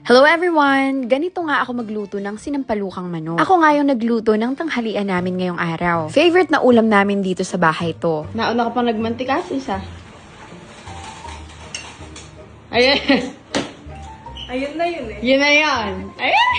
Hello everyone! Ganito nga ako magluto ng sinampalukang manok. Ako nga yung nagluto ng tanghalian namin ngayong araw. Favorite na ulam namin dito sa bahay to. Nauna ka pang nagmantika, isa. Ayun. Ayun na yun eh. Yun na yan. Ayun.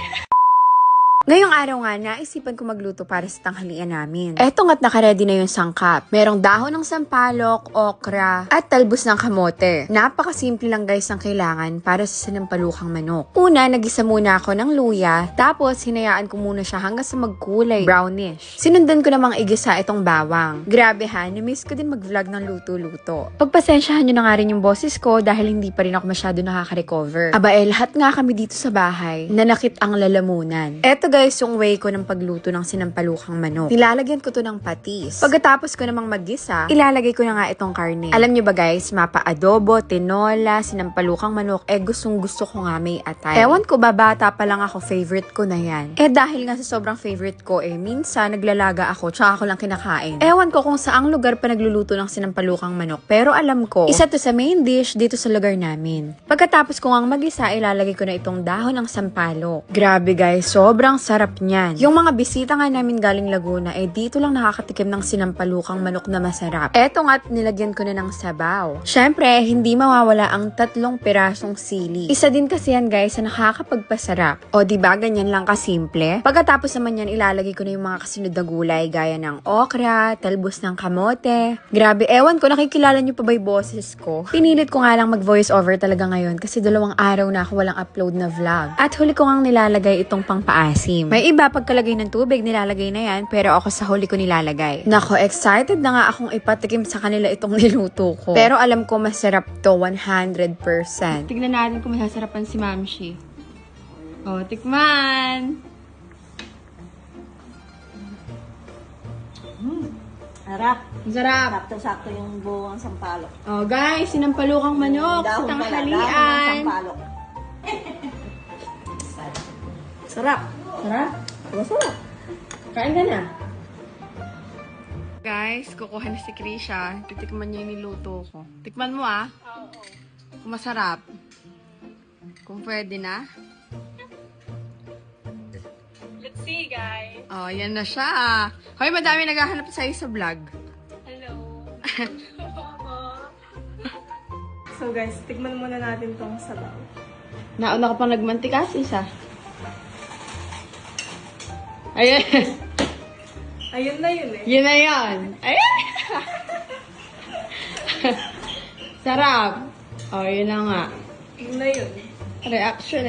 Ngayong araw nga, naisipan ko magluto para sa tanghalian namin. Eto nga't nakaredy na yung sangkap. Merong dahon ng sampalok, okra, at talbos ng kamote. Napakasimple lang guys ang kailangan para sa sinampalukang manok. Una, nagisa muna ako ng luya, tapos hinayaan ko muna siya hanggang sa magkulay, brownish. Sinundan ko namang igisa itong bawang. Grabe ha, namiss ko din mag-vlog ng luto-luto. Pagpasensyahan nyo na nga rin yung boses ko dahil hindi pa rin ako masyado nakaka-recover. Aba lahat nga kami dito sa bahay, nanakit ang lalamunan. Eto guys, yung way ko ng pagluto ng sinampalukang manok. Nilalagyan ko to ng patis. Pagkatapos ko namang maggisa, ilalagay ko na nga itong karne. Alam nyo ba guys, mapa-adobo, tinola, sinampalukang manok, gustong gusto ko nga may atay. Ewan ko ba, bata pa lang ako, favorite ko na yan. Dahil nga sa sobrang favorite ko, minsan naglalaga ako, tsaka ako lang kinakain. Ewan ko kung saang lugar pa nagluluto ng sinampalukang manok, pero alam ko, isa to sa main dish dito sa lugar namin. Pagkatapos ko ngang magisa, ilalagay ko na itong dahon ng sampalok. Grabe guys, sobrang sarap niyan. Yung mga bisita nga namin galing Laguna, dito lang nakakatikim ng sinampalukang manok na masarap. Eto nga't nilagyan ko na ng sabaw. Syempre, hindi mawawala ang 3 pirasong sili. Isa din kasi yan guys sa nakakapagpasarap. O diba, ganyan lang kasimple? Pagkatapos naman yan, ilalagay ko na yung mga kasunod na gulay gaya ng okra, talbos ng kamote. Grabe, ewan ko, nakikilala nyo pa ba yung boses ko? Pinilit ko nga lang mag-voice over talaga ngayon kasi 2 araw na ako walang upload na vlog. At huli ko ngang nilalagay itong pangpaasim. May iba, pagkalagay ng tubig, nilalagay na yan, pero ako sa huli ko nilalagay. Nako, excited na nga akong ipatikim sa kanila itong niluto ko. Pero alam ko masarap to 100%. Tignan natin kung masasarapan si Mamshi. Oh, tikman! Harap. Ang sarap! Sakto-sakto yung buwang sampalok. Oh, guys, sinampalukang manok sa Dahon pala, dahon ng tanghalian. sampalok. Sarap. Sarap? Masarap. Kain ka na. Guys, kukuha na si Krisha. Titikman niya yung niluto ko. Tikman mo Oo. Kung masarap. Kung pwede na. Let's see, guys. Oh, yan na siya. Hoy, madami naghahanap sa'yo sa vlog. Hello. So guys, tikman muna natin tong sabaw. Nauna ka pang nagmantika, isa. Ayun. Ayun na yun eh. Yun na yan. Ayun. Sarap. Oh, yun na nga. Yun na yun. Reaction